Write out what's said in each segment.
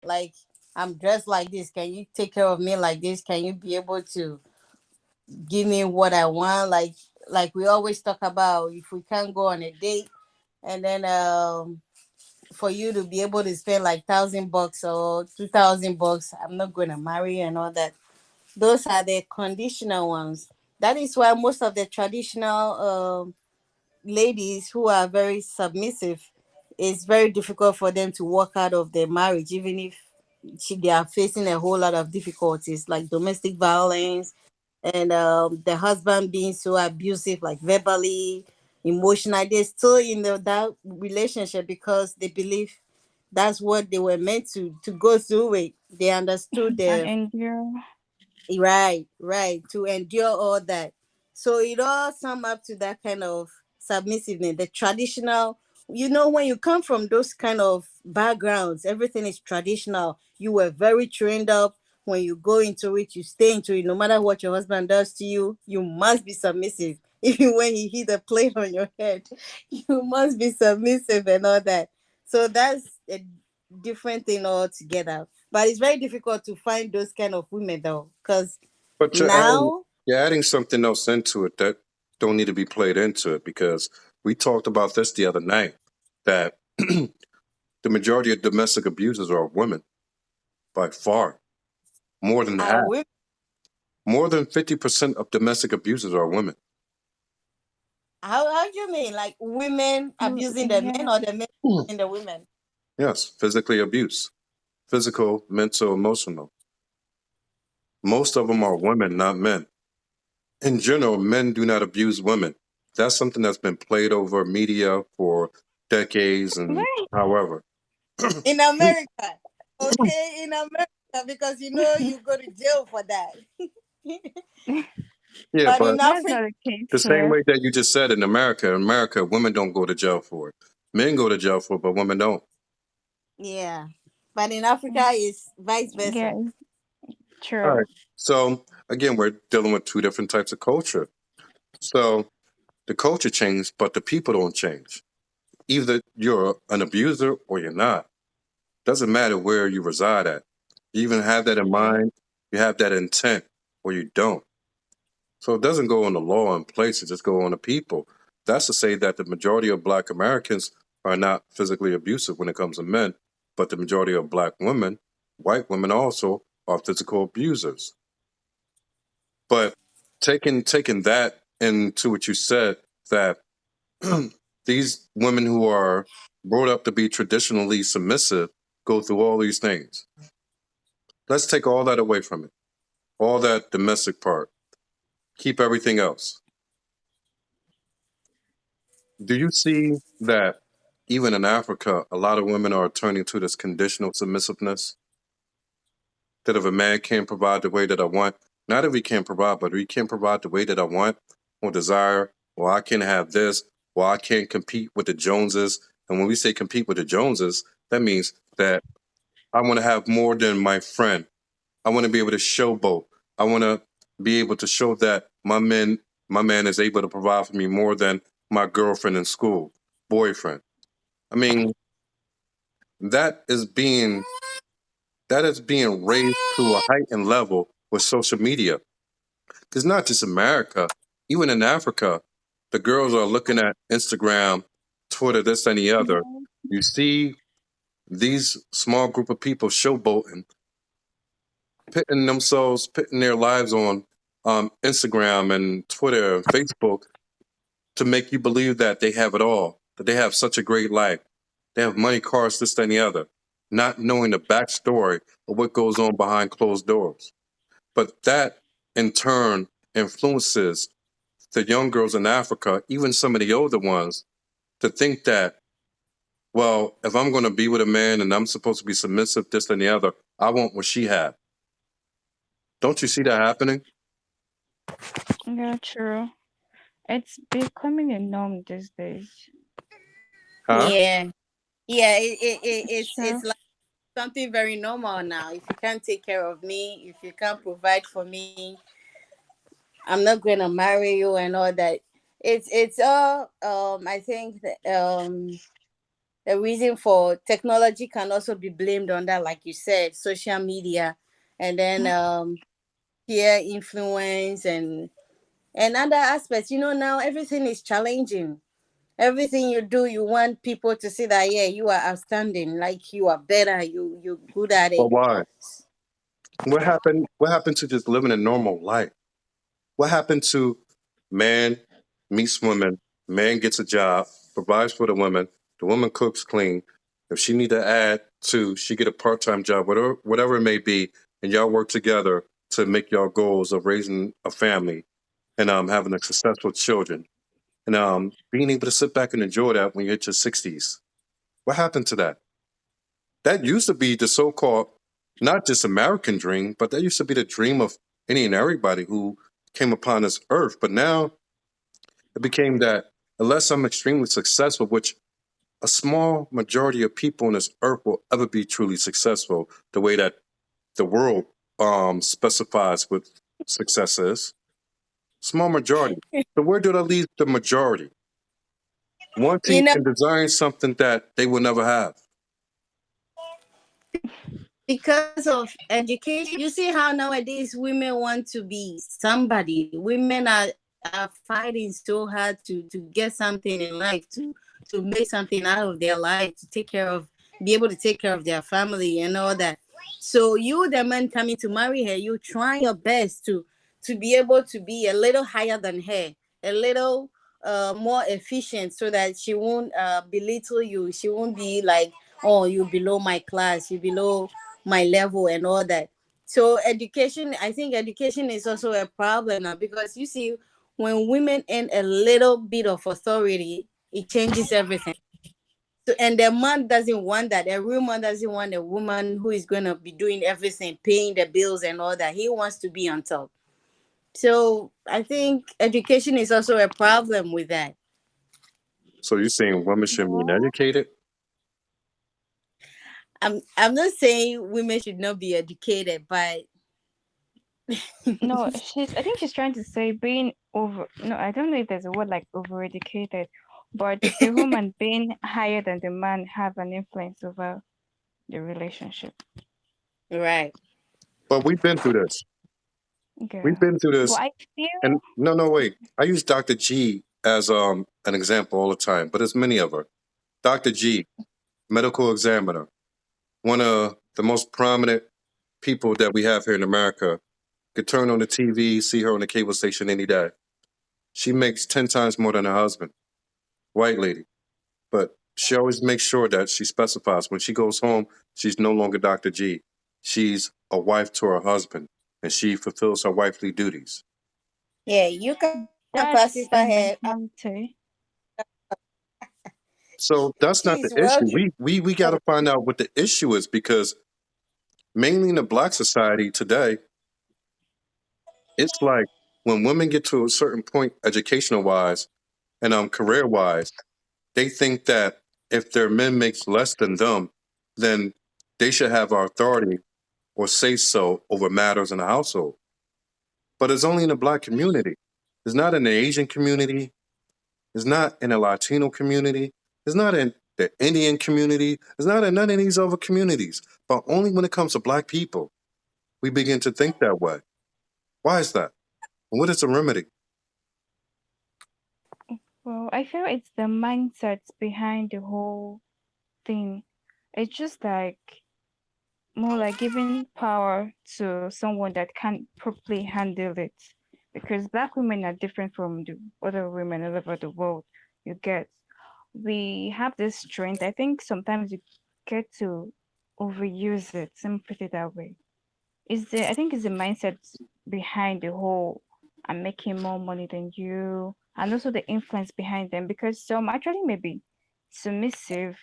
Like, I'm dressed like this. Can you take care of me like this? Can you be able to give me what I want? Like we always talk about, if we can't go on a date, and then for you to be able to spend like $1,000 or $2,000, I'm not going to marry you and all that. Those are the conditional ones. That is why most of the traditional ladies who are very submissive, it's very difficult for them to walk out of their marriage, even if they are facing a whole lot of difficulties like domestic violence, and the husband being so abusive, like verbally, emotional. They're still in that relationship because they believe that's what they were meant to go through with. They understood And the endure. right, to endure all that. So it all sum up to that kind of submissiveness, the traditional. When you come from those kind of backgrounds, everything is traditional. You were very trained up. When you go into it, you stay into it. No matter what your husband does to you, you must be submissive. Even when he hit a plate on your head, you must be submissive and all that. So that's a different thing altogether. But it's very difficult to find those kind of women though, because But now, you're adding something else into it that don't need to be played into it because we talked about this the other night that the majority of domestic abusers are women by far, more than our half. women, More than 50% of domestic abusers are women. how do you mean? Like women abusing the men Yeah. or the men Mm. abusing the women? Yes, physically abuse, physical, mental, emotional. Most of them are women, not men. In general, men do not abuse women. That's something that's been played over media for decades and Right. however. In America, okay, in America, because you go to jail for that. Yeah, But but in That's Africa, not the case the same here. way that you just said in America, women don't go to jail for it. Men go to jail for it, but women don't. yeah, but in Africa is vice Yeah, versa. All true. right. So again, we're dealing with two different types of culture. So the culture changed, but the people don't change. Either you're an abuser or you're not. Doesn't matter where you reside at. You even have that in mind, you have that intent, or you don't. So it doesn't go on the law in place, it just go on the people. That's to say that the majority of black Americans are not physically abusive when it comes to men, but the majority of black women, white women also, are physical abusers. But taking that into what you said, that these women who are brought up to be traditionally submissive go through all these things. Let's take all that away from it, all that domestic part, keep everything else. Do you see that even in Africa, a lot of women are turning to this conditional submissiveness? That if a man can't provide the way that I want, not if he can't provide, but if he can't provide the way that I want or desire, or I can have this, or I can't compete with the Joneses. And when we say compete with the Joneses, that means that I want to have more than my friend. I want to be able to showboat. I want to be able to show that my man is able to provide for me more than my girlfriend in school, boyfriend. I mean, that is being that is being raised to a heightened level with social media. It's not just America, even in Africa, the girls are looking at Instagram, Twitter, this and the other. Yeah. You see these small group of people showboating, putting their lives on Instagram and Twitter and Facebook to make you believe that they have it all, that they have such a great life. They have money, cars, this, that, and the other, not knowing the backstory of what goes on behind closed doors. But that, in turn, influences the young girls in Africa, even some of the older ones, to think that, well, if I'm going to be with a man and I'm supposed to be submissive, this and the other, I want what she had. Don't you see that happening? Yeah, true. It's becoming a norm these days. Huh? Yeah, yeah, it's Sure. like something very normal now. If you can't take care of me, if you can't provide for me, I'm not going to marry you and all that. It's all I think that, a reason for technology can also be blamed on that, like you said, social media, and then peer influence and other aspects. Now everything is challenging. Everything you do, you want people to see that, yeah, you are outstanding, like you are better, you're good at But it. why? What happened? What happened to just living a normal life? What happened to man meets woman, man gets a job, provides for the woman cooks clean. If she need to add to, she get a part-time job, whatever it may be, and y'all work together to make y'all goals of raising a family and having a successful children and being able to sit back and enjoy that when you hit your 60s. What happened to that? That used to be the so-called not just American dream, but that used to be the dream of any and everybody who came upon this earth. But now it became that unless I'm extremely successful, which a small majority of people on this earth will ever be truly successful, the way that the world specifies what success is. Small majority. So where do that leave the majority? You Wanting know, and desiring something that they will never have. because of education, you see how nowadays women want to be somebody. Women are fighting so hard to get something in life, to make something out of their life, to take care of, be able to take care of their family and all that. So you, the man coming to marry her, you try your best to be able to be a little higher than her, a little more efficient, so that she won't belittle you. She won't be like, oh, you below my class, you below my level and all that. So education, I think education is also a problem now, because you see, when women earn a little bit of authority, it changes everything. So, and the man doesn't want that. A real man doesn't want a woman who is going to be doing everything, paying the bills and all that. He wants to be on top. So I think education is also a problem with that. So you're saying women should be No, educated? I'm not saying women should not be educated, but no, I think she's trying to say being over. No, I don't know if there's a word like overeducated, but the woman being higher than the man have an influence over the relationship. right. But we've been through this. We've Okay. been through But this. I feel And no, wait. I use Dr. G as an example all the time, but there's many of her. Dr. G, medical examiner, one of the most prominent people that we have here in America. Could turn on the TV, see her on the cable station any day. She makes 10 times more than her husband, white lady. But she always makes sure that she specifies when she goes home, she's no longer Dr. G. She's a wife to her husband, and she fulfills her wifely duties. Yeah, you can that's pacify the her. mentality. So that's not the She's well issue. trained. We got to find out what the issue is because mainly in the black society today, it's like when women get to a certain point, educational wise and career wise, they think that if their men makes less than them, then they should have our authority or say so over matters in the household. But it's only in the black community. It's not in the Asian community. It's not in the Latino community. It's not in the Indian community. It's not in none of these other communities. But only when it comes to black people, we begin to think that way. Why is that? What is the remedy? Well, I feel it's the mindsets behind the whole thing. It's just like more like giving power to someone that can't properly handle it. Because black women are different from the other women all over the world. You get, we have this strength. I think sometimes you get to overuse it. Let me put it that way. I think it's the mindset behind the whole I'm making more money than you, and also the influence behind them, because some actually may be submissive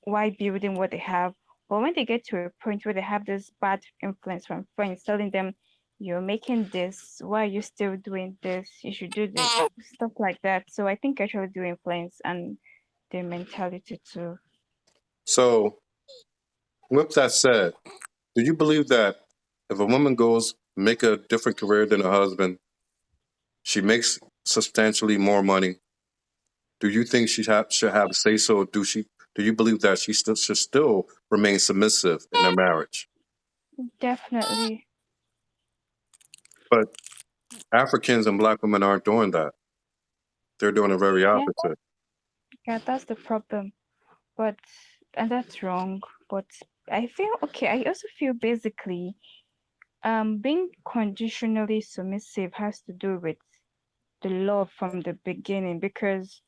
while building what they have. But when they get to a point where they have this bad influence from friends telling them, you're making this, why are you still doing this? You should do this, stuff like that. So I think actually do influence and their mentality too. So, with that said, do you believe that if a woman goes make a different career than her husband, she makes substantially more money? Do you think should have a say so? Do she do you believe that she still should still remain submissive in her marriage? Definitely. But Africans and black women aren't doing that. They're doing the very Yeah, opposite. yeah, that's the problem. But and that's wrong. But I feel okay. I also feel basically, being conditionally submissive has to do with the love from the beginning because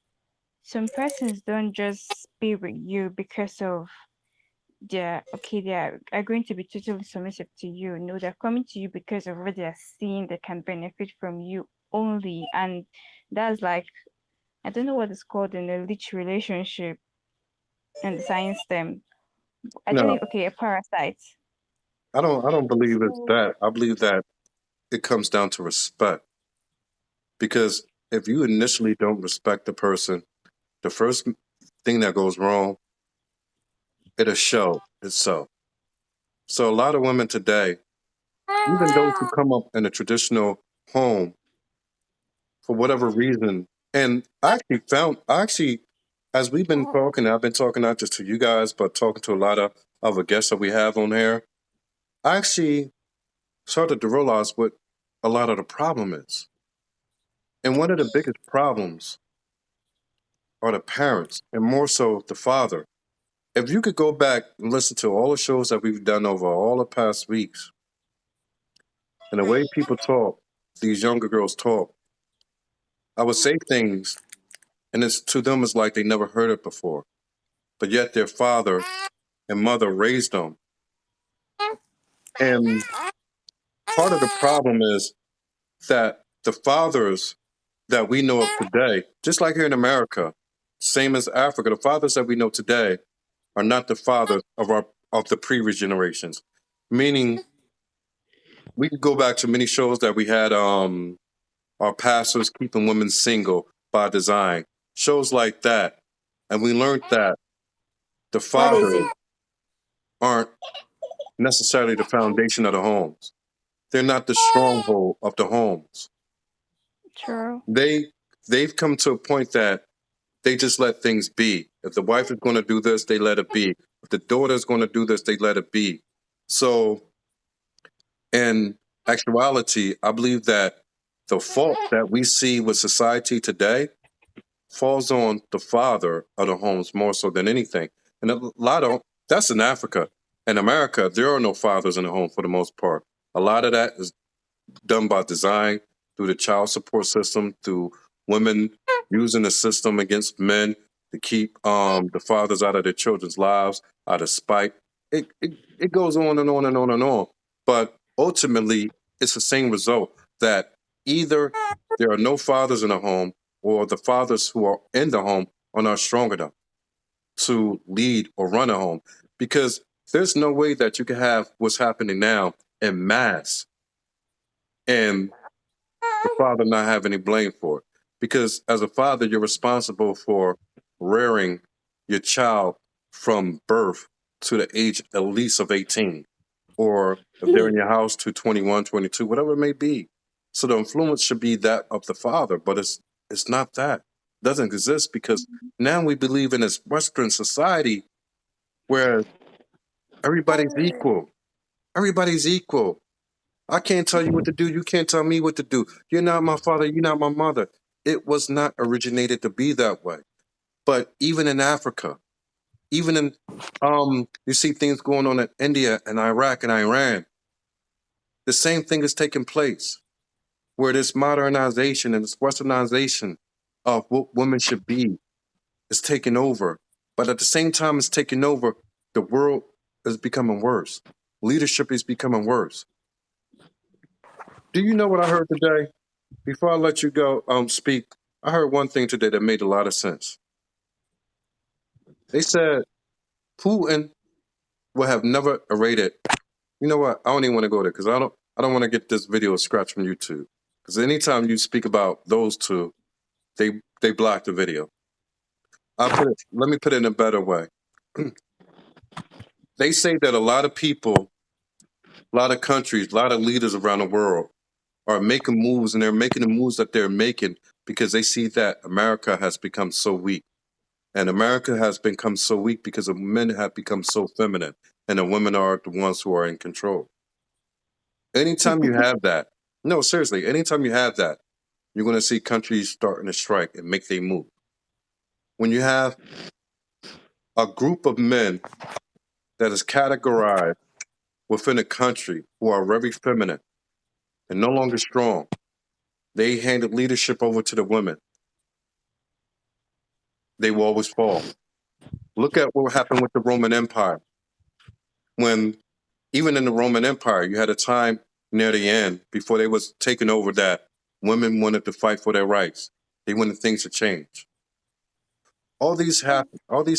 some persons don't just be with you because of are going to be totally submissive to you. No, they're coming to you because of what they're seeing they can benefit from you only. And that's like, I don't know what it's called in a leech relationship in the science term. I No, think okay, a parasite. I don't believe it's So that. I believe that it comes down to respect. Because if you initially don't respect the person, the first thing that goes wrong, it'll show itself. So a lot of women today, even those who come up in a traditional home for whatever reason, and as we've been talking, I've been talking not just to you guys, but talking to a lot of other guests that we have on here. I actually started to realize what a lot of the problem is. And one of the biggest problems are the parents, and more so the father. If you could go back and listen to all the shows that we've done over all the past weeks, and the way people talk, these younger girls talk, I would say things, and it's to them it's like they never heard it before. But yet their father and mother raised them. And part of the problem is that the fathers that we know of today, just like here in America, same as Africa, the fathers that we know today are not the fathers of the previous generations. Meaning, we could go back to many shows that we had. Our pastors keeping women single by design, shows like that, and we learned that the What is it? fathers aren't necessarily the foundation of the homes. They're not the stronghold of the homes. true. They they've come to a point that they just let things be. If the wife is going to do this, they let it be. If the daughter is going to do this, they let it be. So, in actuality, I believe that the fault that we see with society today falls on the father of the homes more so than anything. And a lot of that's in Africa. In America, there are no fathers in the home for the most part. A lot of that is done by design through the child support system, through women using the system against men to keep the fathers out of their children's lives, out of spite. It goes on and on and on and on. But ultimately, it's the same result that either there are no fathers in the home or the fathers who are in the home are not strong enough to lead or run a home. Because there's no way that you can have what's happening now in mass and the father not have any blame for it. Because as a father, you're responsible for rearing your child from birth to the age at least of 18, or if they're in your house to 21, 22, whatever it may be. So the influence should be that of the father, but it's not that. It doesn't exist because now we believe in this Western society where everybody's equal. Everybody's equal. I can't tell you what to do. You can't tell me what to do. You're not my father. You're not my mother. It was not originated to be that way. But even in Africa, even in you see things going on in India and Iraq and Iran. The same thing is taking place where this modernization and this westernization of what women should be is taking over. But at the same time it's taking over, the world is becoming worse. Leadership is becoming worse. Do you know what I heard today? Before I let you go speak, I heard one thing today that made a lot of sense. They said Putin would have never rated. You know what? I don't even want to go there because I don't want to get this video scratched from YouTube. Because anytime you speak about those two, they block the video. Let me put it in a better way. They say that a lot of people, a lot of countries, a lot of leaders around the world are making moves, and they're making the moves that they're making because they see that America has become so weak. And America has become so weak because the men have become so feminine, and the women are the ones who are in control. Anytime you have that, no, seriously, anytime you have that, you're going to see countries starting to strike and make their move. When you have a group of men that is categorized within a country who are very feminine and no longer strong, they handed leadership over to the women, they will always fall. Look at what happened with the Roman Empire. When even in the Roman Empire, you had a time near the end before they was taking over that women wanted to fight for their rights. They wanted things to change. All these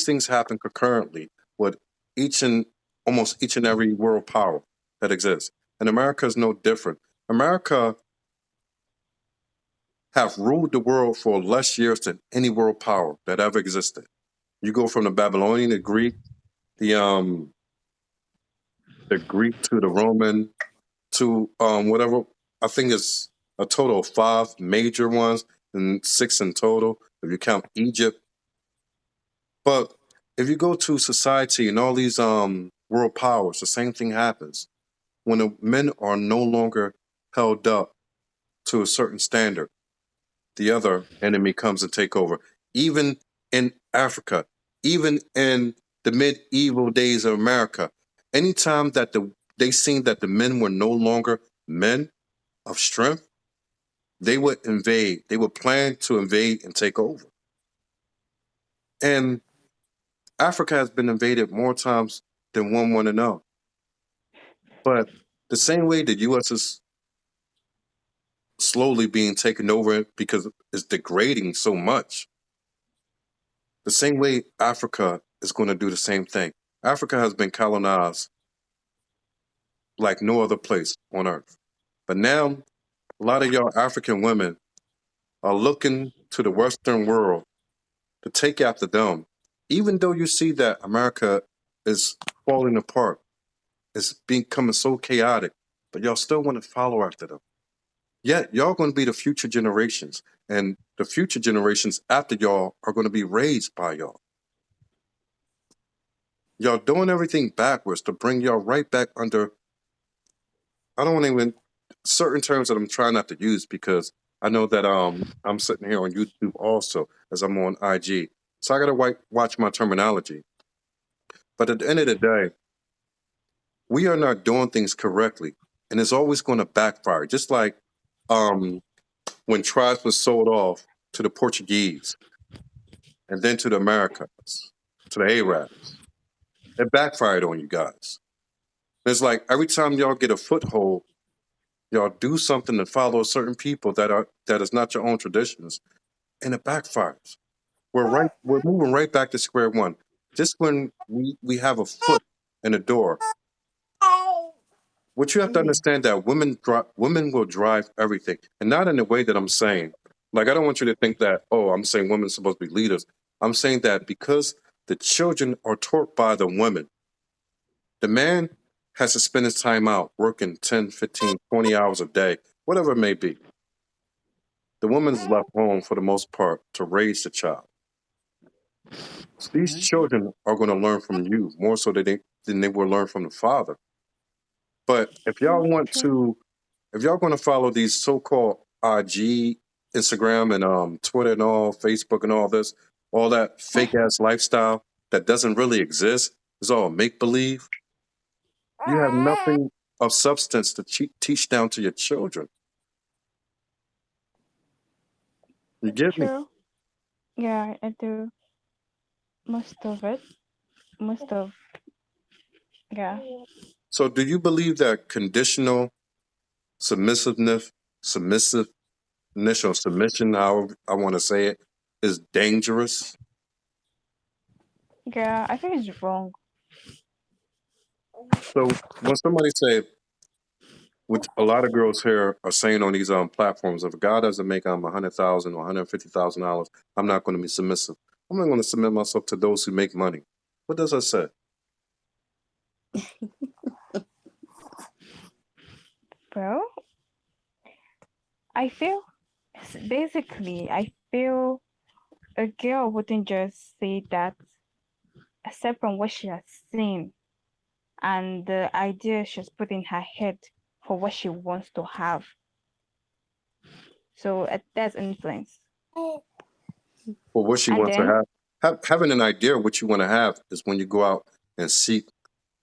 things happen concurrently with each and almost each and every world power that exists. And America is no different. America have ruled the world for less years than any world power that ever existed. You go from the Babylonian, the um the Greek to the Roman to whatever. I think it's a total of five major ones and six in total if you count Egypt. But if you go to society and all these world powers, the same thing happens. When the men are no longer held up to a certain standard, the other enemy comes and take over. Even in Africa, even in the medieval days of America, anytime that they seen that the men were no longer men of strength, they would invade. They would plan to invade and take over. And Africa has been invaded more times than one want to know. But the same way the U.S. is slowly being taken over because it's degrading so much, the same way Africa is going to do the same thing. Africa has been colonized like no other place on earth. But now, a lot of y'all African women are looking to the Western world to take after them, even though you see that America is falling apart, it's becoming so chaotic, but y'all still want to follow after them. Yet, y'all going to be the future generations, and the future generations after y'all are going to be raised by y'all. Y'all doing everything backwards to bring y'all right back under. I don't want to even certain terms that I'm trying not to use because I know that I'm sitting here on YouTube also as I'm on IG, so I got to watch my terminology. But at the end of the day, we are not doing things correctly, and it's always going to backfire. Just like um, when tribes was sold off to the Portuguese and then to the Americans, to the Arabs, it backfired on you guys. It's like every time y'all get a foothold, y'all do something to follow certain people that is not your own traditions, and it backfires. We're moving right back to square one. Just when we have a foot in the door, what you have to understand that women will drive everything, and not in the way that I'm saying. Like I don't want you to think that I'm saying women are supposed to be leaders. I'm saying that because the children are taught by the women, the man has to spend his time out working 10, 15, 20 hours a day, whatever it may be. The woman's left home for the most part to raise the child. So these children are going to learn from you more so than they will learn from the father. But True. if y'all going to follow these so-called IG, Instagram, and Twitter and all, Facebook and all this, all that fake ass lifestyle that doesn't really exist, is all make believe. You have nothing of substance to teach down to your children. You get me? True. Yeah, I do. Most of it. Most of, yeah. So, do you believe that conditional submissiveness, submissiveness or submission, however I want to say it, is dangerous? Yeah, I think it's wrong. So, when somebody say, which a lot of girls here are saying on these platforms, if a guy doesn't make $100,000 or $150,000, I'm not going to be submissive. I'm not going to submit myself to those who make money. What does that say? Well, I feel, basically, I feel a girl wouldn't just say that except from what she has seen and the idea she's put in her head for what she wants to have. So that's influence. For what she And wants to then, having an idea of what you want to have is when you go out and seek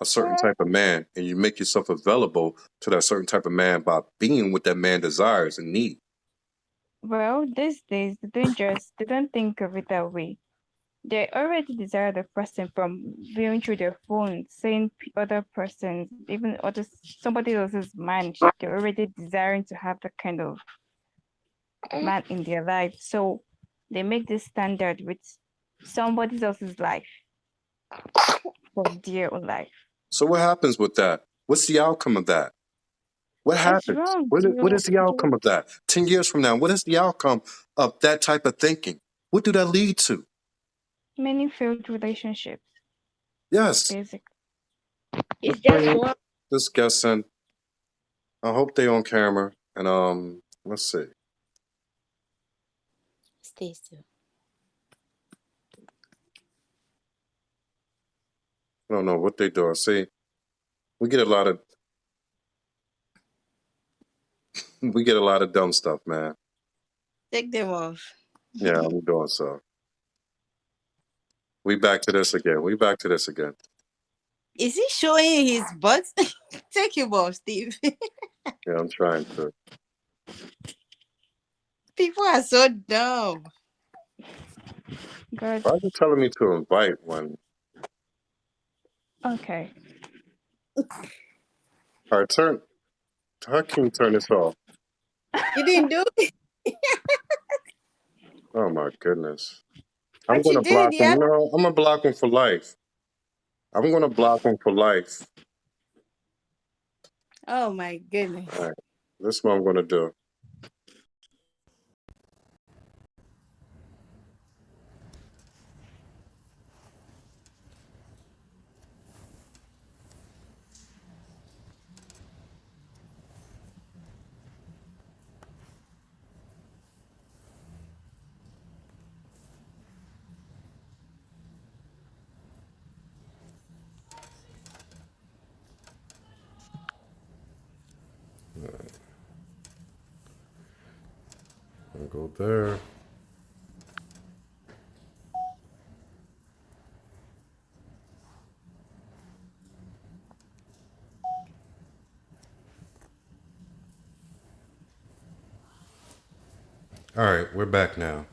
a certain type of man and you make yourself available to that certain type of man by being what that man desires and needs. well, these days they don't think of it that way. They already desire the person from viewing through their phone, seeing other persons, even other somebody else's man. They're already desiring to have that kind of man in their life. So they make this standard with somebody else's life for their own life. So what happens with that? What's the outcome of that? What It's happens? wrong. What is the outcome of that? 10 years from now, what is the outcome of that type of thinking? What do that lead to? Many failed relationships, Yes. basically. It's Let's just bring one. this guest in. I hope they on camera. And let's see. Stay still. I don't know what they doing. See, we get a lot of dumb stuff, man. Take them off. Yeah, I'm doing so. We back to this again. Is he showing his butt? Take him off, Steve. Yeah, I'm trying to. People are so dumb. Good. Why are you telling me to invite one? Okay. All right, how can you turn this off? You didn't do it, Oh my goodness. I'm but you gonna did. block him. Yeah. No, I'm gonna block him for life. I'm gonna block him for life. Oh my goodness. All right. This is what I'm gonna do. I'll go there. All right, we're back now.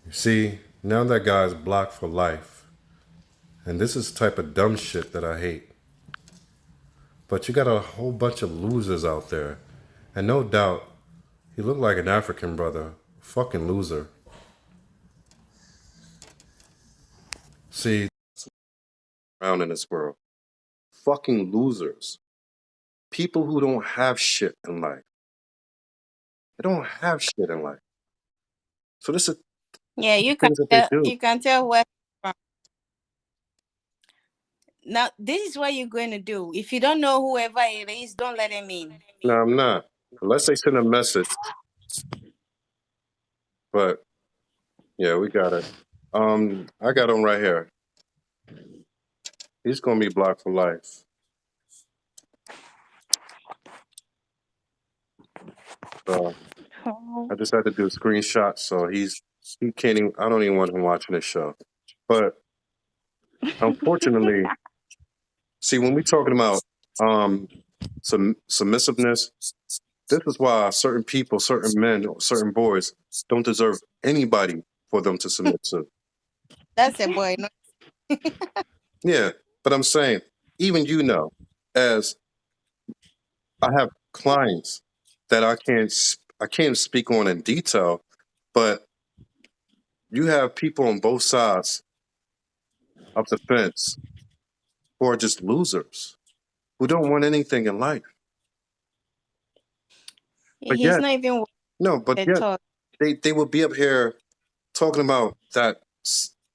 You see, now that guy's blocked for life. And this is the type of dumb shit that I hate. But you got a whole bunch of losers out there. And no doubt, he looked like an African brother. Fucking loser. See, around in this world. Fucking losers. People who don't have shit in life. They don't have shit in life. So this is Yeah, you can things that they tell. do. You can tell where from. Now, this is what you're going to do. If you don't know whoever it is, don't let him in. No, I'm not. Unless they send a message. But yeah, we got it. I got him right here. He's gonna be blocked for life. So Oh. I just had to do a screenshot. So he can't even. I don't even want him watching this show. But unfortunately, see when we talking about some submissiveness, this is why certain people, certain men, or certain boys don't deserve anybody for them to submit to. That's a boy. No? Yeah, but I'm saying, even as I have clients that I can't speak on in detail, but you have people on both sides of the fence who are just losers who don't want anything in life. But He's yet, not even worth no, but the yet talk. they will be up here talking about that.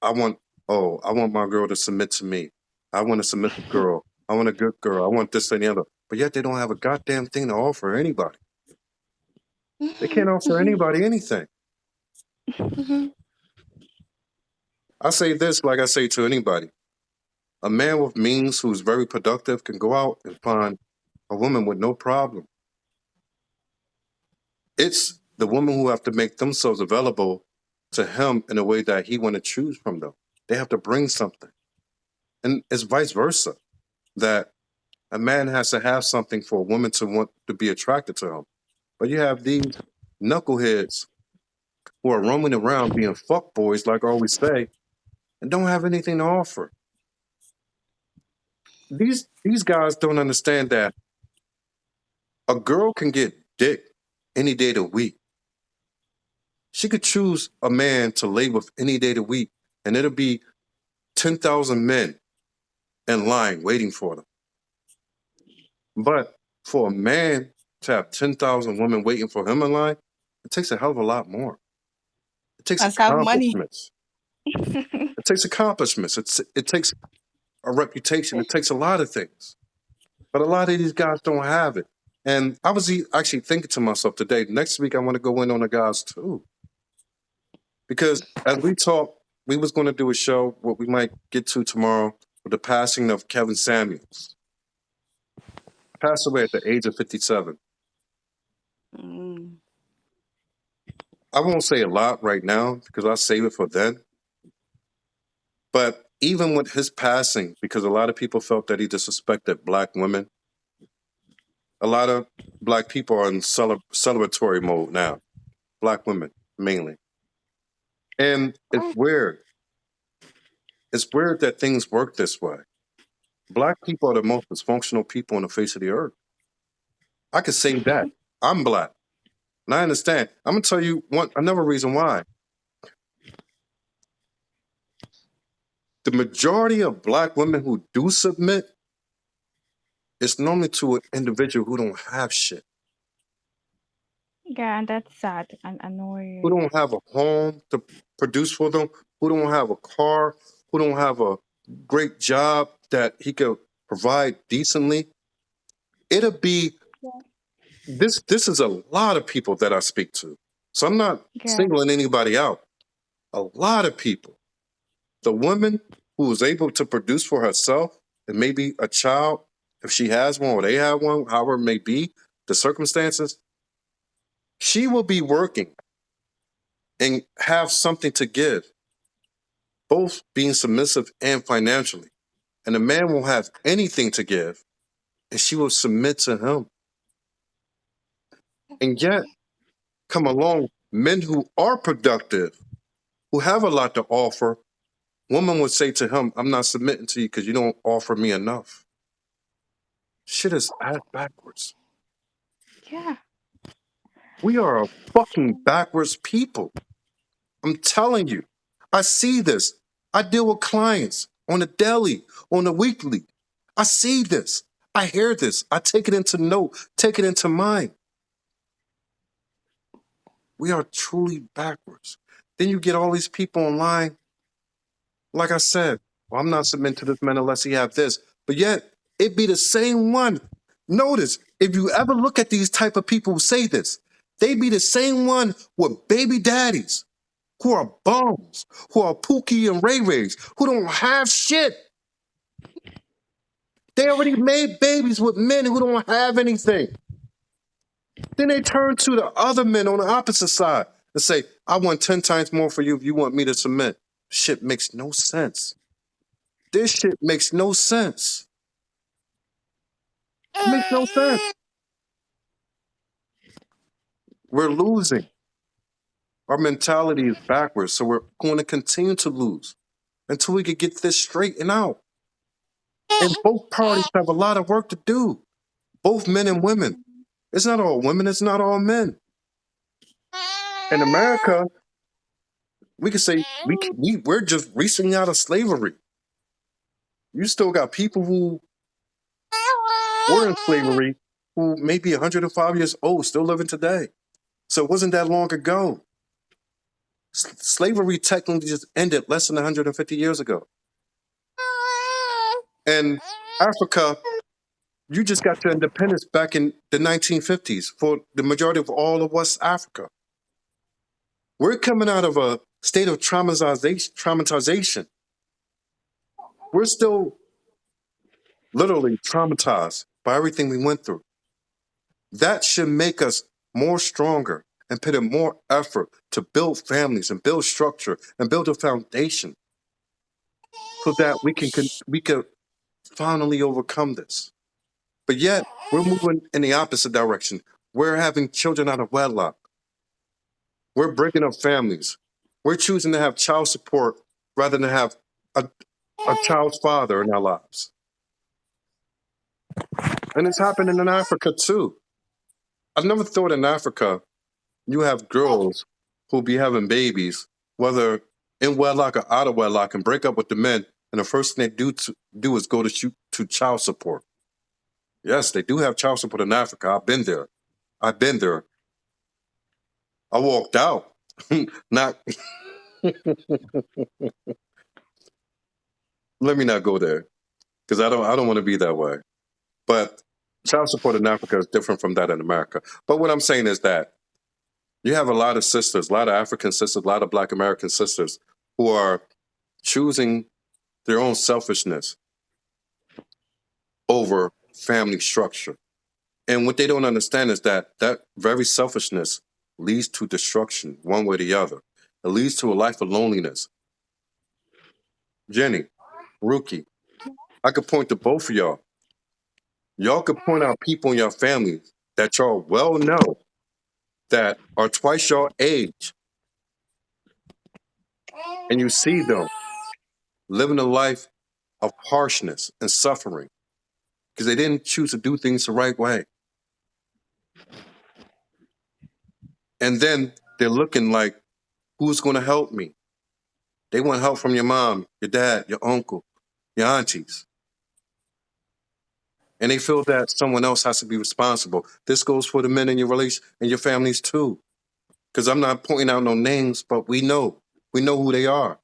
I want I want my girl to submit to me. I want a submissive girl. I want a good girl. I want this and the other. But yet they don't have a goddamn thing to offer anybody. They can't offer anybody anything. I say this like I say to anybody: a man with means who's very productive can go out and find a woman with no problem. It's the women who have to make themselves available to him in a way that he want to choose from them. They have to bring something, and it's vice versa. That a man has to have something for a woman to want to be attracted to him. But you have these knuckleheads who are roaming around being fuck boys, like I always say, and don't have anything to offer. These guys don't understand that a girl can get dick any day of the week. She could choose a man to lay with any day of the week, and it'll be 10,000 men in line waiting for them. But for a man to have 10,000 women waiting for him in line, it takes a hell of a lot more. It takes Must have money. accomplishments. It takes accomplishments. It takes a reputation. It takes a lot of things. But a lot of these guys don't have it. And I was actually thinking to myself today, next week I want to go in on the guys too. Because as we talk, we was going to do a show, what we might get to tomorrow, with the passing of Kevin Samuels. Passed away at the age of 57. Mm. I won't say a lot right now because I'll save it for then. But even with his passing, because a lot of people felt that he disrespected black women, a lot of black people are in celebratory mode now. Black women, mainly. And it's weird. It's weird that things work this way. Black people are the most dysfunctional people on the face of the earth. I could say that. I'm black. And I understand. I'm going to tell you another reason why. The majority of black women who do submit is normally to an individual who don't have shit, Yeah, and that's sad and who annoying. don't have a home to produce for them, who don't have a car, who don't have a great job that he could provide decently. It'll be Yeah. this is a lot of people that I speak to. So I'm not Yeah. singling anybody out. A lot of people. The woman who is able to produce for herself and maybe a child, if she has one or they have one, however it may be, the circumstances, she will be working and have something to give, both being submissive and financially. And the man won't have anything to give, and she will submit to him. And yet, come along men who are productive, who have a lot to offer. Woman would say to him, I'm not submitting to you because you don't offer me enough. Shit is ass backwards. Yeah. We are a fucking backwards people. I'm telling you. I see this. I deal with clients on a daily, on a weekly. I see this. I hear this. I take it into note, take it into mind. We are truly backwards. Then you get all these people online. Like I said, well, I'm not submitting to this man unless he have this. But yet, it be the same one. Notice, if you ever look at these type of people who say this, they be the same one with baby daddies who are bums, who are Pookie and Ray Rays, who don't have shit. They already made babies with men who don't have anything. Then they turn to the other men on the opposite side and say, I want 10 times more for you if you want me to submit. Shit makes no sense. This shit makes no sense. It makes no sense. We're losing. Our mentality is backwards, so we're going to continue to lose until we can get this straightened out. And both parties have a lot of work to do, both men and women. It's not all women, it's not all men. In America, we can say we're just recently out of slavery. You still got people who were in slavery who may be 105 years old, still living today. So it wasn't that long ago. Slavery technically just ended less than 150 years ago. And Africa, you just got your independence back in the 1950s for the majority of all of West Africa. We're coming out of a state of traumatization. We're still literally traumatized by everything we went through. That should make us more stronger and put in more effort to build families and build structure and build a foundation so that we can finally overcome this. But yet we're moving in the opposite direction. We're having children out of wedlock. We're breaking up families. We're choosing to have child support rather than have a, a child's father in our lives. And it's happening in Africa too. I've never thought in Africa you have girls who be having babies, whether in wedlock or out of wedlock, and break up with the men. And the first thing they do is go to shoot to child support. Yes, they do have child support in Africa. I've been there. I've been there. I walked out. Not let me not go there because I don't want to be that way. But child support in Africa is different from that in America. But what I'm saying is that you have a lot of sisters, a lot of African sisters, a lot of Black American sisters who are choosing their own selfishness over family structure. And what they don't understand is that that very selfishness leads to destruction one way or the other. It leads to a life of loneliness. Jenny, Rookie, I could point to both of y'all. Y'all could point out people in your family that y'all well know that are twice your age, and you see them living a life of harshness and suffering because they didn't choose to do things the right way. And then they're looking like, who's going to help me? They want help from your mom, your dad, your uncle, your aunties. And they feel that someone else has to be responsible. This goes for the men in your relation and your families too. Because I'm not pointing out no names, but we know. We know who they are.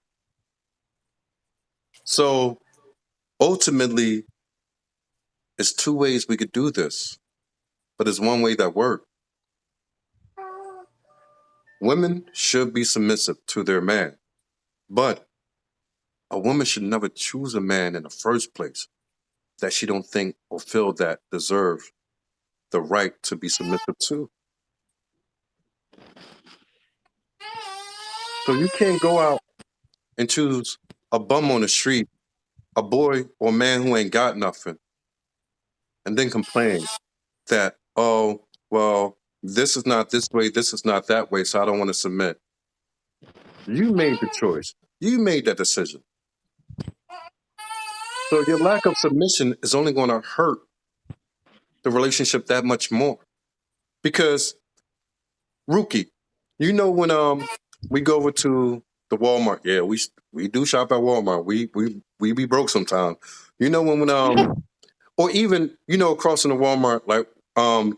So ultimately, it's two ways we could do this, but it's one way that works. Women should be submissive to their man, but a woman should never choose a man in the first place that she don't think or feel that deserve the right to be submissive to. So you can't go out and choose a bum on the street, a boy or man who ain't got nothing, and then complain that, oh, well, this is not this way, this is not that way, so I don't want to submit. You made the choice. You made that decision. So your lack of submission is only going to hurt the relationship that much more. Because, Rookie, you know when we go over to the Walmart, yeah, we do shop at Walmart. We be broke sometimes. You know when or even crossing the Walmart like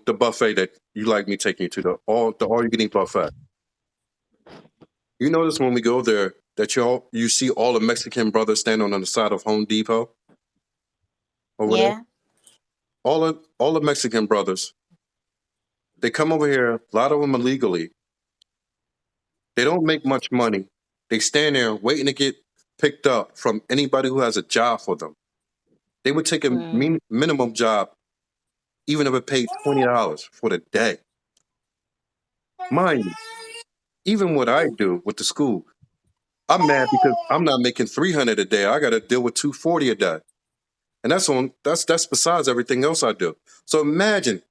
the buffet that you like me taking you to the all you can eat buffet. You notice when we go there that you see all the Mexican brothers standing on the side of Home Depot over there. Yeah. All the Mexican brothers, they come over here. A lot of them illegally. They don't make much money. They stand there waiting to get picked up from anybody who has a job for them. They would take a Mm. minimum job, even if it paid $20 for the day. Mind you, even what I do with the school, I'm mad because I'm not making 300 a day. I got to deal with 240 a day. And that's besides everything else I do. So imagine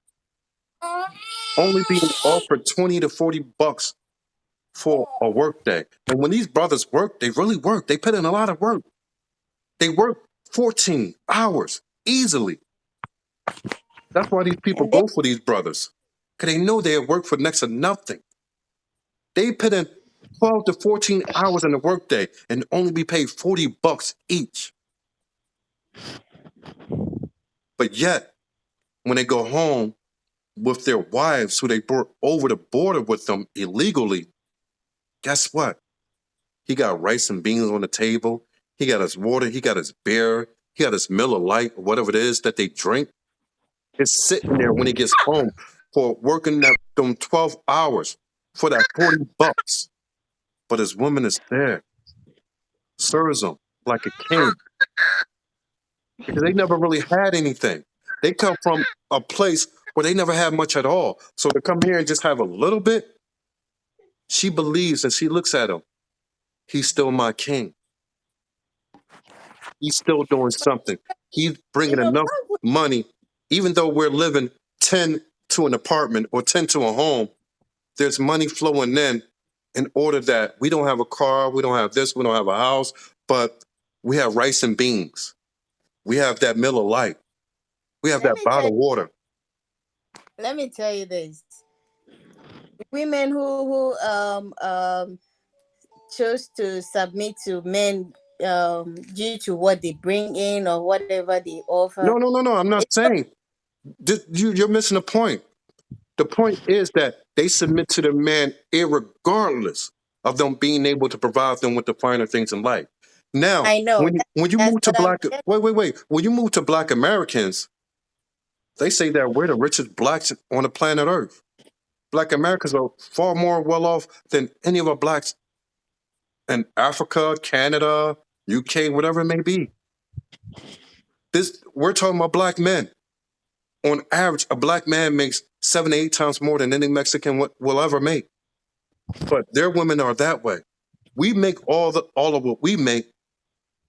only being offered 20 to 40 bucks for a work day. And when these brothers work, they really work. They put in a lot of work. They work 14 hours easily. That's why these people And they go for these brothers. Because they know they work for next to nothing. They put in 12 to 14 hours in a workday and only be paid 40 bucks each. But yet, when they go home with their wives who they brought over the border with them illegally, guess what? He got rice and beans on the table. He got his water. He got his beer. He got his Miller Lite, or whatever it is that they drink. It's sitting there when he gets home for working them 12 hours for that 40 bucks. but his woman is there, serves him like a king because they never really had anything. They come from a place where they never had much at all. So to come here and just have a little bit, she believes and she looks at him. He's still my king. He's still doing something. He's bringing enough black women, money, even though we're living 10 to an apartment or 10 to a home, there's money flowing in order that we don't have a car, we don't have this, we don't have a house, but we have rice and beans. We have that Miller Lite. We have let that me tell bottled water. let me tell you this. Women who chose to submit to men due to what they bring in or whatever they offer. No, no, no, no. I'm not It's saying you're missing the point. The point is that they submit to the man irregardless of them being able to provide them with the finer things in life. Now, I know when you that's move to what I'm black, getting. wait. When you move to black Americans, they say that we're the richest blacks on the planet Earth. Black Americans are far more well off than any of our blacks in Africa, Canada, UK, whatever it may be. This we're talking about black men. On average, a black man makes 7 to 8 times more than any Mexican will ever make. But their women are that way. We make all of what we make,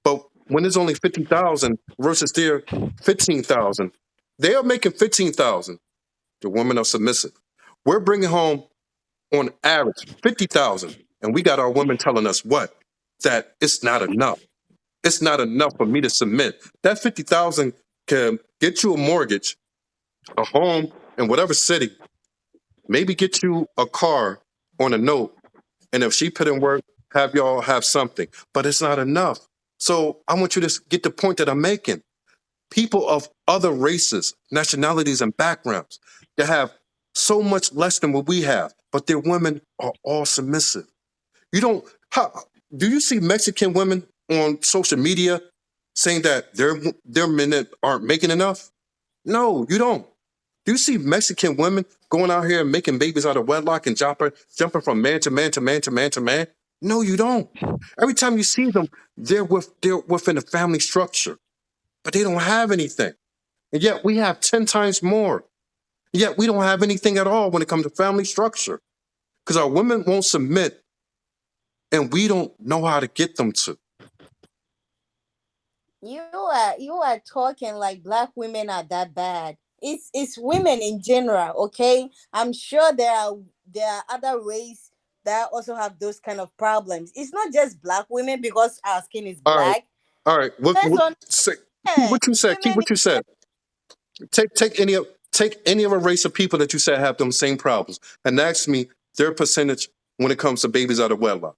but when it's only 50,000 versus their 15,000, they are making 15,000. The women are submissive. We're bringing home on average 50,000, and we got our women telling us what that it's not enough. It's not enough for me to submit. That 50,000 can get you a mortgage, a home in whatever city, maybe get you a car on a note, and if she put in work, have y'all have something. But it's not enough. So I want you to get the point that I'm making. People of other races, nationalities, and backgrounds that have so much less than what we have, but their women are all submissive. You don't. How do you see Mexican women on social media saying that their men aren't making enough? No, you don't. Do you see Mexican women going out here and making babies out of wedlock and jumping from man to man to man to man to man? No, you don't. Every time you see them, they're within a family structure, but they don't have anything. And yet we have 10 times more. Yet we don't have anything at all when it comes to family structure. Because our women won't submit and we don't know how to get them to. You are talking like black women are that bad. It's women in general, okay? I'm sure there are other race that also have those kind of problems. It's not just black women because our skin is All right. black. All right. That's on Keep what you said. Keep women what you said. Take any of a race of people that you said have them same problems and ask me their percentage when it comes to babies out of wedlock.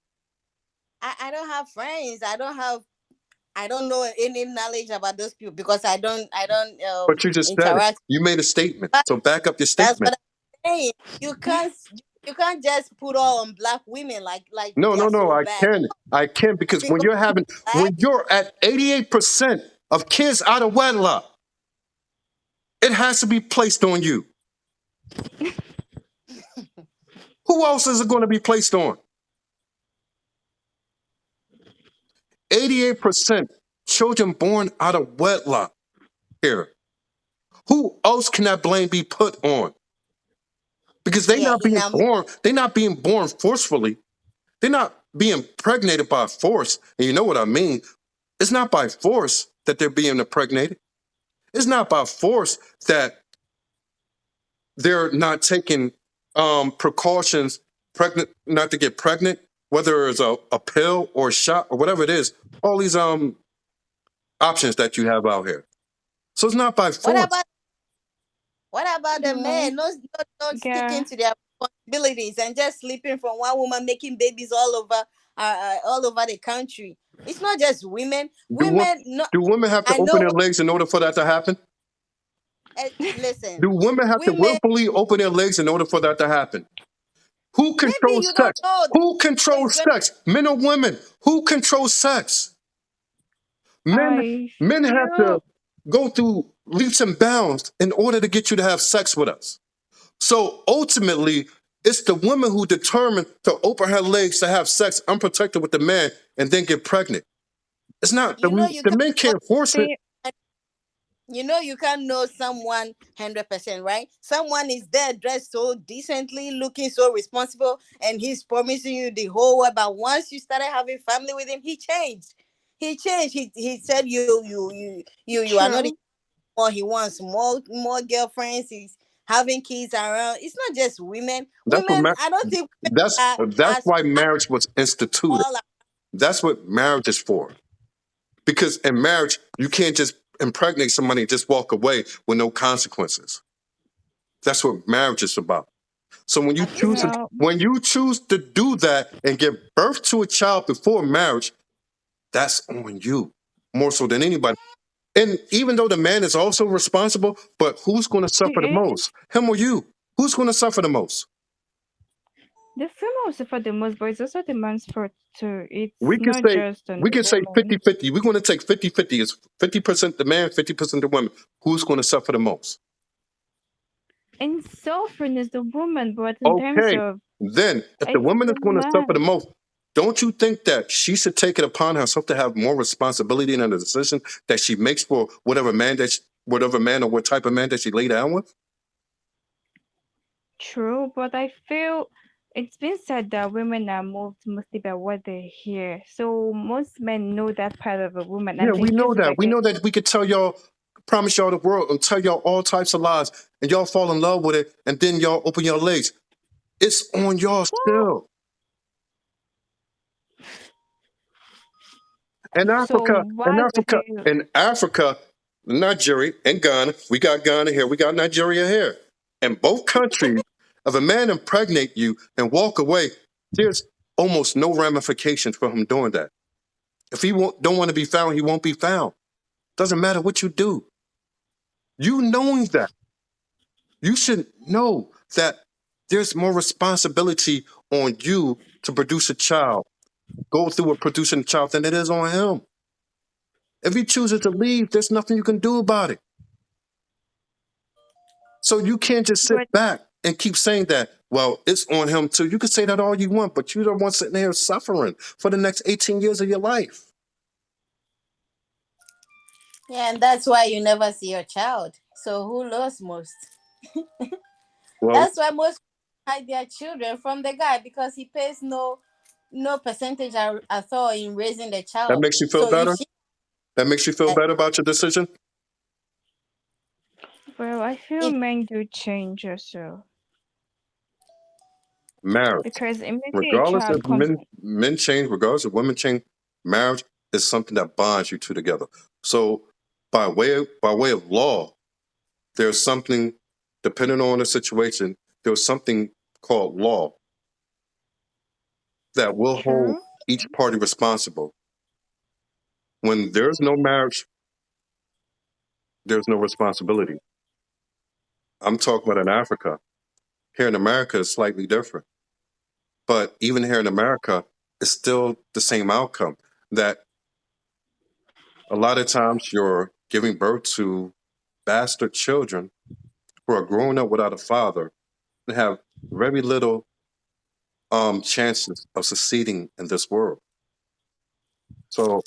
I don't have friends. I don't know any knowledge about those people because I don't But you just said it. interact. You made a statement. But So back up your that's statement. what I'm saying. You can't just put all on black women like No, they no, are no. so I bad can. I can because when because you're having black. when you're at 88% of kids out of wedlock, it has to be placed on you. Who else is it going to be placed on? 88% children born out of wedlock here. Who else can that blame be put on? Because they're Yeah, not in being born, they're not being born forcefully. They're not being impregnated by force. And you know what I mean? It's not by force that they're being impregnated. It's not by force that they're not taking precautions pregnant not to get pregnant, whether it's a pill or a shot or whatever it is. All these options that you have out here. So it's not by what force. about what about the Yeah, men not yeah. sticking to their responsibilities and just sleeping from one woman, making babies all over the country? It's not just women. Do wo- Women, no, do women have to I open know. their legs in order for that to happen? Listen, Do women have to women. willfully open their legs in order for that to happen? Who Maybe controls you don't sex? know that Who it's controls gonna. sex? Men or women? Who controls sex? Men I men have to feel go through leaps and bounds in order to get you to have sex with us. So ultimately, It's the woman who determined to open her legs to have sex unprotected with the man and then get pregnant. It's not You know you the can men can't force it. See, you can't know someone 100%, right? Someone is there dressed so decently, looking so responsible, and he's promising you the whole world. But once you started having family with him, he changed. He said you are not true. more. He wants more girlfriends. He's having kids around. It's not just women. That's what Women, I don't think women that's are why marriage was instituted. all That's what marriage is for. Because in marriage, you can't just impregnate somebody and just walk away with no consequences. That's what marriage is about. So at least in Well, when you choose to do that and give birth to a child before marriage, that's on you more so than anybody. And even though the man is also responsible, but who's going to he suffer the is. most? Him or you? Who's going to suffer the most? The female suffer the most, but it's also the man's fault too. It's We can not say just on we the can say woman. 50-50. We're going to take 50-50. It's 50% the man, 50% the woman. Who's going to suffer the most? And suffering is the woman, but in terms Okay. of Then if the it's woman is the going to suffer the man. most, don't you think that she should take it upon herself to have more responsibility in the decision that she makes for whatever man or what type of man that she lay down with? True, but I feel it's been said that women are moved mostly by what they hear. So most men know that part of a woman Yeah, and they we know use it that. We know against. that we could tell y'all, promise y'all the world and tell y'all all types of lies and y'all fall in love with it and then y'all open your legs. It's on y'all Well, still. so why would you? In Africa, Nigeria, and Ghana, we got Ghana here, we got Nigeria here. In both countries, if a man impregnate you and walk away, there's almost no ramifications for him doing that. If don't want to be found, he won't be found. Doesn't matter what you do. You knowing that, you should know that there's more responsibility on you to produce a child, go through with producing a child than it is on him. If he chooses to leave, there's nothing you can do about it. So you can't just sit But back and keep saying that, well, it's on him too. You can say that all you want, but you're the one sitting there suffering for the next 18 years of your life. yeah, and that's why you never see your child. So who loves most? Well, That's why most hide their children from the guy because he pays no percentage at all in raising the that child. makes you feel So if better? she That makes you feel uh, better about your decision? well, I feel if men do change also Marriage. because immediately a Regardless child if comes. men change, regardless if women change, marriage is something that bonds you two together. So by way of law, there's something, depending on the situation, there's something called law that will hold True. each party responsible. When there's no marriage, there's no responsibility. I'm talking about in Africa. Here in America, it's slightly different. But even here in America, it's still the same outcome that a lot of times you're giving birth to bastard children who are growing up without a father and have very little chances of succeeding in this world. So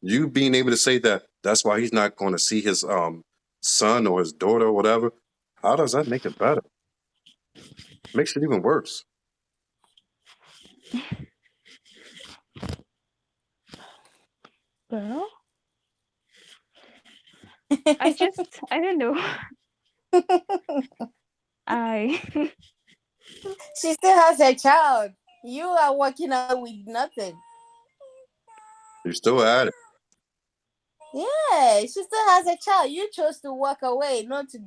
you being able to say that that's why he's not going to see his son or his daughter or whatever, how does that make it better? Makes it even worse. Well, I don't know. I she still has a child, you are walking out with nothing. You're still at it. Yeah, she still has a child. You chose to walk away, not to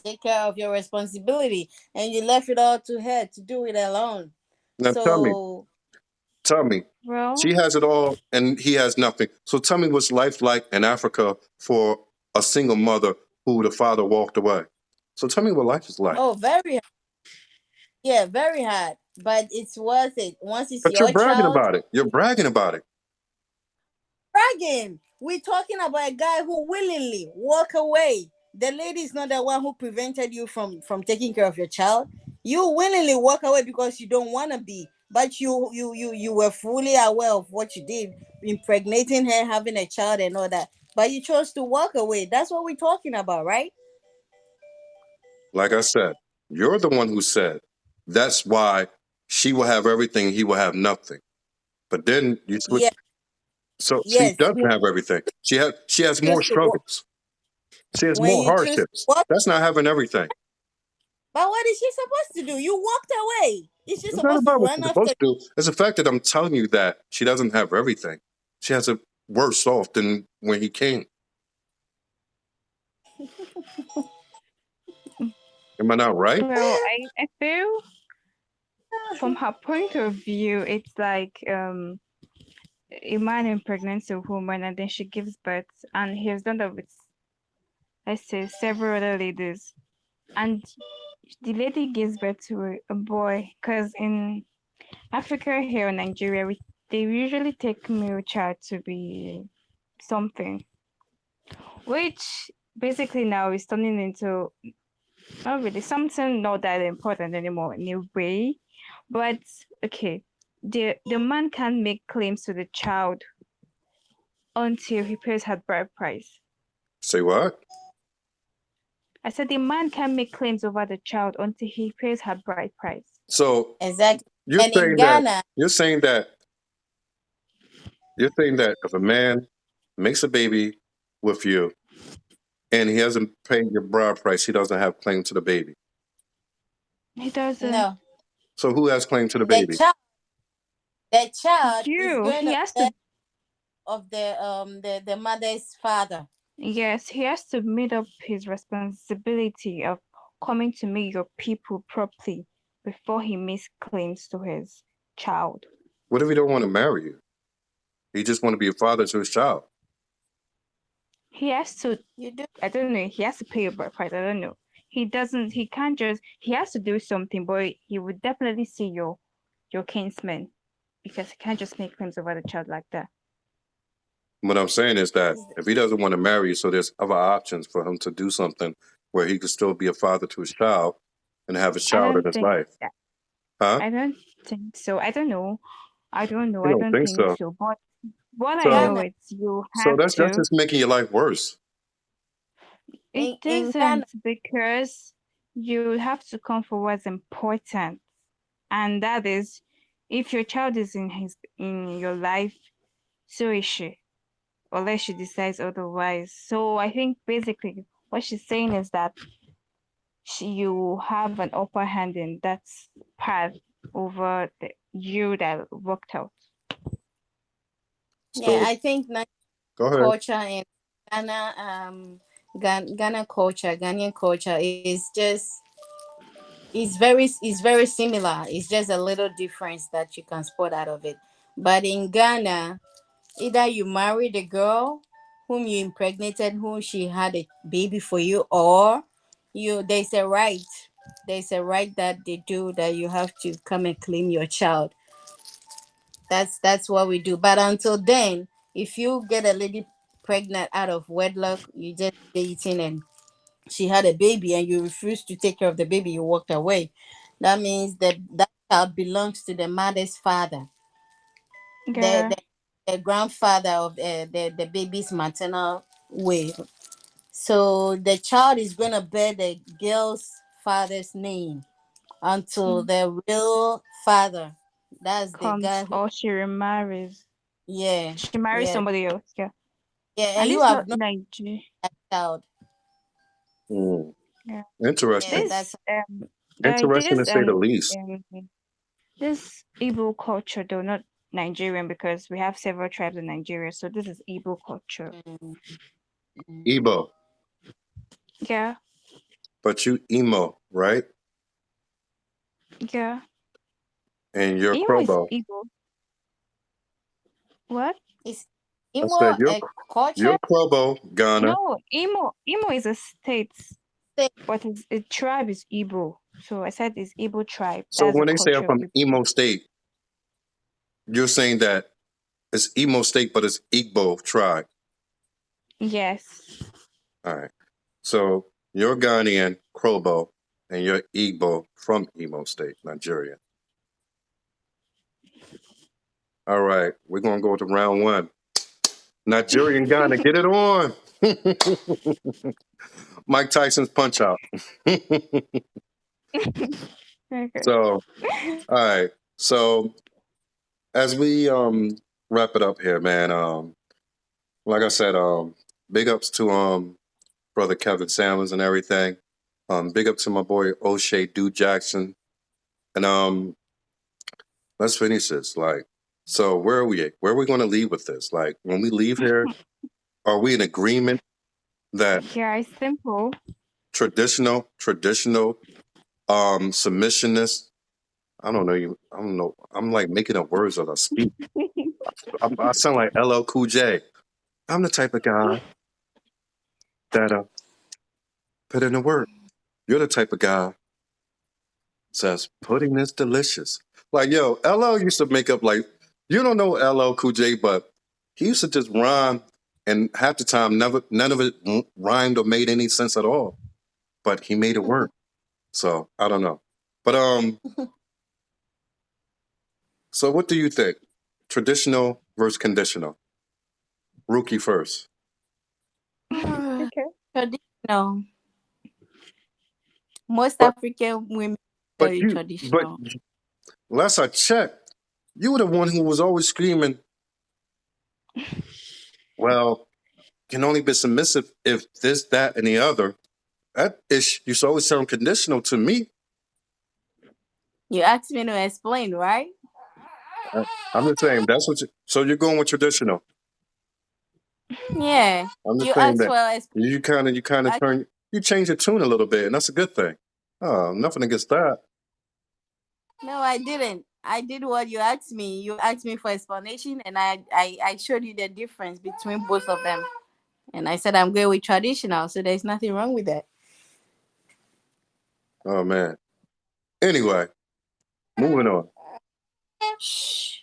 take care of your responsibility, and you left it all to her to do it alone. Now So tell me, well, she has it all and he has nothing. So tell me what's life like in Africa for a single mother who the father walked away. So tell me what life is like. oh, yeah, very hard, but it's worth it once it's But you're your bragging child. about it. You're bragging about it. Bragging. We're talking about a guy who willingly walk away. The lady is not the one who prevented you from taking care of your child. You willingly walk away because you don't want to be, but you were fully aware of what you did, impregnating her, having a child, and all that. But you chose to walk away. That's what we're talking about, right? Like I said, you're the one who said that's why she will have everything, he will have nothing. But then you switch. Yeah. So she Yes. doesn't have everything. She has more Choose to walk. struggles. She has When more you choose to hardships. walk, That's not having everything. but what is she supposed to do? You walked away. Is she It's not supposed to about what run she's after? supposed to do. It's the fact that I'm telling you that she doesn't have everything. She has it worse off than when he came. Am I not right? Well, I feel from her point of view, it's like a man impregnates a woman and then she gives birth, and he has done that with, let's say, several other ladies, and the lady gives birth to a boy. Because in Africa here in Nigeria, they usually take male child to be something, which basically now is turning into not really something not that important anymore in a way. But okay, the man can make claims to the child until he pays her bride price. Say what? I said the man can make claims over the child until he pays her bride price. So Exactly. you're And in saying that Ghana, you're saying that you're saying that if a man makes a baby with you and he hasn't paid your bride price, he doesn't have claim to the baby. He doesn't. no, So who has claim to the the baby? child, the child is You, going he to has be to. of the mother's father. Yes, he has to meet up his responsibility of coming to meet your people properly before he makes claims to his child. What if he don't want to marry you? He just want to be a father to his child. He has to. You do. I don't know. He has to pay a bride price. I don't know. He doesn't. He can't just. He has to do something, but he would definitely see your kinsman because he can't just make claims over the child like that. What I'm saying is that if he doesn't want to marry you, so there's other options for him to do something where he could still be a father to his child and have his I child in don't his think life. that. Huh? I don't think so. I don't know. I don't know. You I don't don't think think so? so. But what I So know Ghana, is you so have that's to. just making your life worse. It in Ghana, isn't because you have to come for what's important, and that is if your child is in your life, so is she, unless she decides otherwise. So I think basically what she's saying is that you have an upper hand in that part over you that worked out. yeah, So I think go ahead. culture in Ghana, Ghana culture, Ghanaian culture is just it's very similar. It's just a little difference that you can spot out of it. But in Ghana, either you marry the girl whom you impregnated, whom she had a baby for you, or you there's a right that they do that you have to come and claim your child. That's what we do. But until then, if you get a lady pregnant out of wedlock, you just dating and she had a baby and you refuse to take care of the baby, you walked away. That means that child belongs to the mother's father, the Yeah, the, the grandfather of the baby's maternal way. So the child is gonna bear the girl's father's name until mm, the real father, that's the comes guy who, or she remarries. yeah, She marries yeah, somebody else. Yeah, yeah, and and you it's have not no Nigeria. child. Hmm. Yeah. Yeah, Interesting. that's Interesting to This say the least. this Igbo culture though, not Nigerian, because we have several tribes in Nigeria, so this is Igbo culture. mm, mm. Ebo, Yeah, but you emo, right? yeah. And you're Imo is Krobo. Igbo. What? Is I Imo said a you're culture? Krobo, Ghana. No, Imo is a state, Say, but a tribe is Igbo. So I said it's Igbo tribe. So That's the when they say I'm culture of from Igbo emo people. state, you're saying that it's emo state, but it's Igbo tribe. Yes. All right. So you're Ghanaian, Krobo. and you're Igbo from Imo State, Nigeria. All right, we're gonna go to round one. Nigerian Ghana, get it on. Mike Tyson's punch out. Okay. So, all right. So as we wrap it up here, man. Like I said, big ups to brother Kevin Samuels and everything. Big up to my boy O'Shea Dude Jackson. And let's finish this. Like, so where are we at? Where are we going to leave with this? Like, when we leave here, are we in agreement that Yeah, it's simple. traditional submissionists? I don't know you. I don't know. I'm like making up words as I speak. I sound like LL Cool J. I'm the type of guy that put in the work. You're the type of guy says pudding is delicious. Like yo, LL used to make up like you don't know LL Cool J, but he used to just rhyme, and half the time never none of it rhymed or made any sense at all. But he made it work. So I don't know. But so what do you think? Traditional versus conditional. Rookie first. Okay. Traditional. Most But African women but very but traditional. last I checked, you were the one who was always screaming, well, can only be submissive if this, that, and the other. That ish used to always sound conditional to me. You asked me to explain, right? I- I'm just saying that's what you, so you're going with traditional. Yeah. I'm just You saying asked that for you kind of turn you change your tune a little bit, and that's a good thing. Oh, nothing against that. no, I didn't. I did what you asked me. You asked me for explanation, and I showed you the difference between both of them. And I said I'm going with traditional, so there's nothing wrong with that. Oh man. Anyway, moving on. Shh.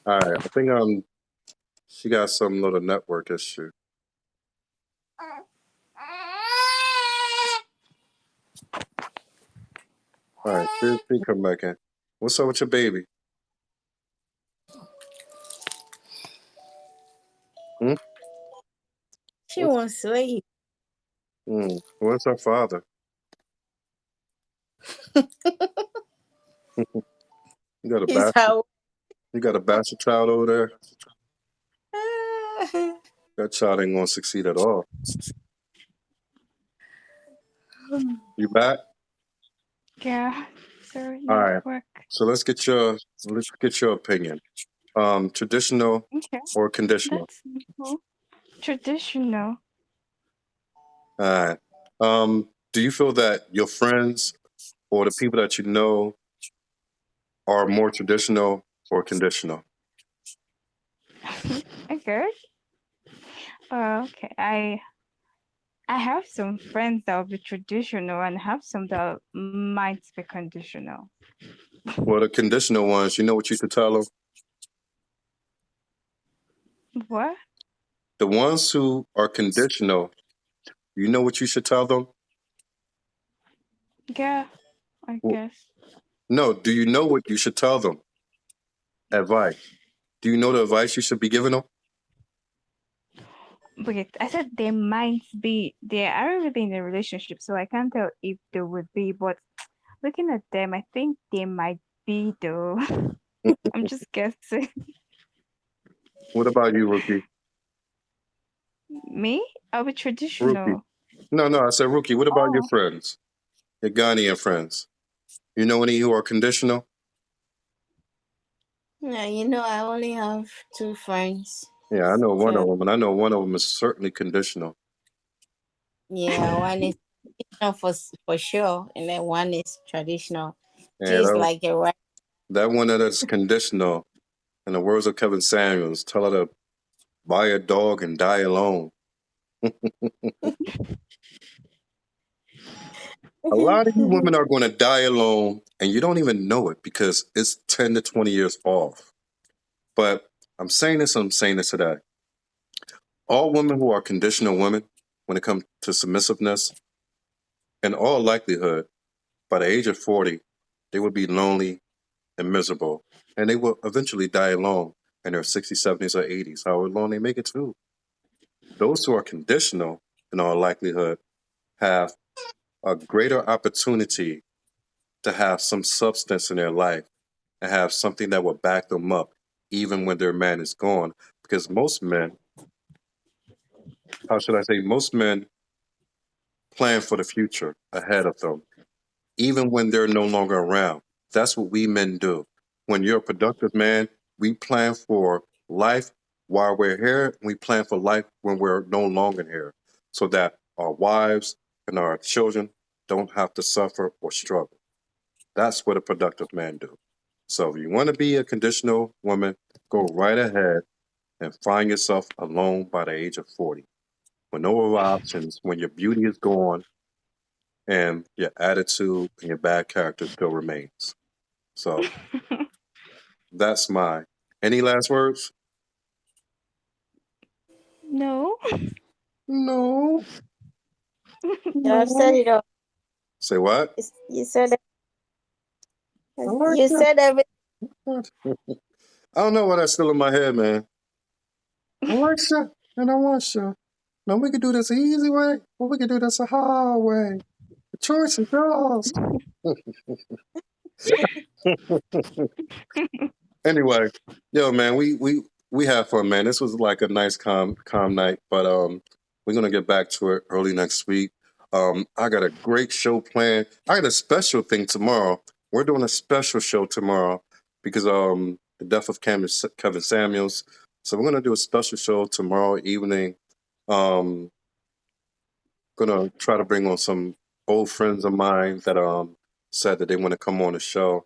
All right, I think she got some little network issue. All right, she come back in. What's up with your baby? Hmm? She What's won't sleep. where's her father? You got a He's bastard. how. You got a bastard child over there. That child ain't gonna succeed at all. You back? Yeah. Sorry, All right. network. So let's get your opinion. Traditional Okay. or conditional? That's simple. Traditional. All right. Do you feel that your friends or the people that you know are more traditional or conditional? Okay. Okay. I have some friends that will be traditional and have some that might be conditional. Well, the conditional ones, you know what you should tell them? What? The ones who are conditional, you know what you should tell them? Yeah, I Well, guess. no, do you know what you should tell them? Advice. Do you know the advice you should be giving them? Wait, I said they might be. They are really in a relationship, so I can't tell if they would be. But looking at them, I think they might be though. I'm just guessing. What about you, Rookie? Me? I'll be Rookie. traditional. No, no, I said Rookie. What about your Oh, friends? Your Ghanaian friends? You know any who are conditional? Yeah, I only have two friends. Yeah, I know one of So them, and I know one of them is certainly conditional. yeah, one is traditional for sure, and then one is traditional. Yeah, She's like a right. that one that is conditional. In the words of Kevin Samuels, tell her to buy a dog and die alone. A lot of you women are going to die alone, and you don't even know it because it's 10 to 20 years off. But I'm saying this today. All women who are conditional women, when it comes to submissiveness, in all likelihood, By the age of 40, they would be lonely and miserable, and they will eventually die alone in their 60s, 70s, or 80s, however long they make it to. Those who are conditional, in all likelihood, have a greater opportunity to have some substance in their life and have something that will back them up even when their man is gone. Because most men, how should I say, most men plan for the future ahead of them, even when they're no longer around. That's what we men do. When you're a productive man, we plan for life while we're here. We plan for life when we're no longer here so that our wives and our children don't have to suffer or struggle. That's what a productive man do. So if you want to be a conditional woman, go right ahead and find yourself alone by the age of 40. With no other options, when your beauty is gone and your attitude and your bad character still remains. So that's my. Any last words? No. No. You have said No. it all. Say what? You said I like you that. said everything. I don't know why that's still in my head, man. I like that and I want that. Now we can do this the easy way, or we can do this the hard way. The choice is yours. Anyway, yo, man, we have fun, man. This was like a nice calm night, but we're gonna get back to it early next week. I got a great show planned. I got a special thing tomorrow. We're doing a special show tomorrow because the death of Kevin Samuels. So we're gonna do a special show tomorrow evening. Um, gonna try to bring on some old friends of mine that said that they want to come on the show.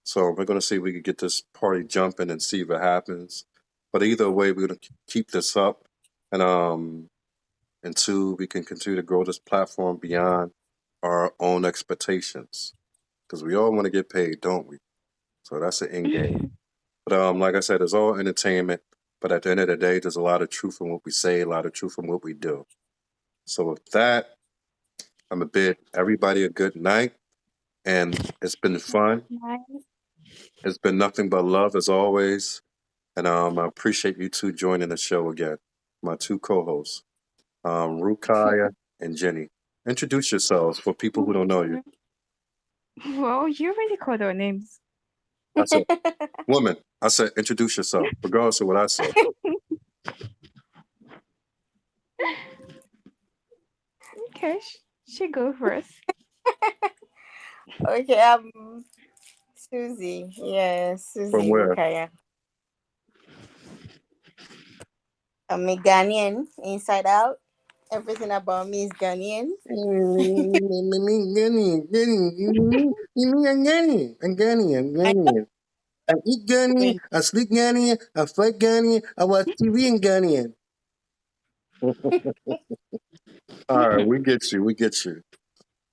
So we're going to see if we can get this party jumping and see if it happens. But either way, we're going to keep this up, and two, we can continue to grow this platform beyond our own expectations because we all want to get paid, don't we? So that's the end game. But like I said, it's all entertainment. But at the end of the day, there's a lot of truth in what we say, a lot of truth in what we do. So with that, I'm gonna bid everybody a good night, and it's been fun. Nice. It's been nothing but love as always. And I appreciate you two joining the show again. My two co-hosts, Rukaya and Jenny. Introduce yourselves for people who don't know you. Well, you already called our names. I said, woman, I said, introduce yourself, regardless of what I say. Okay, she go first. Okay, Susie. Yeah, From Susie where? Rukaya. I'm a Ghanaian, inside out. Everything about me is Ghanaian. I I eat Ghanaian, know. I sleep Ghanaian, I fight Ghanaian, I watch TV in Ghanaian. All right, we get you, we get you.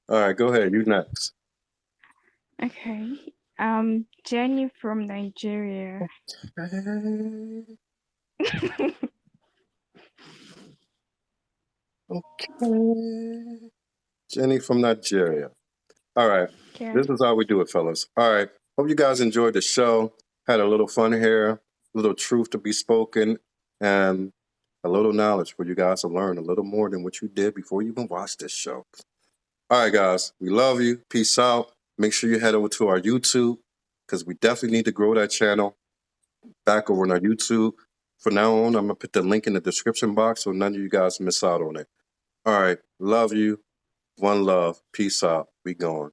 All right, go ahead, you next. Okay. Jenny from Nigeria. Okay. Jenny from Nigeria. All right. Okay. This is how we do it, fellas. All right. Hope you guys enjoyed the show. Had a little fun here, a little truth to be spoken, and a little knowledge for you guys to learn a little more than what you did before you even watched this show. All right, guys. We love you. Peace out. Make sure you head over to our YouTube because we definitely need to grow that channel back over on our YouTube. From now on, I'm going to put the link in the description box so none of you guys miss out on it. All right. Love you. One love. Peace out. We going.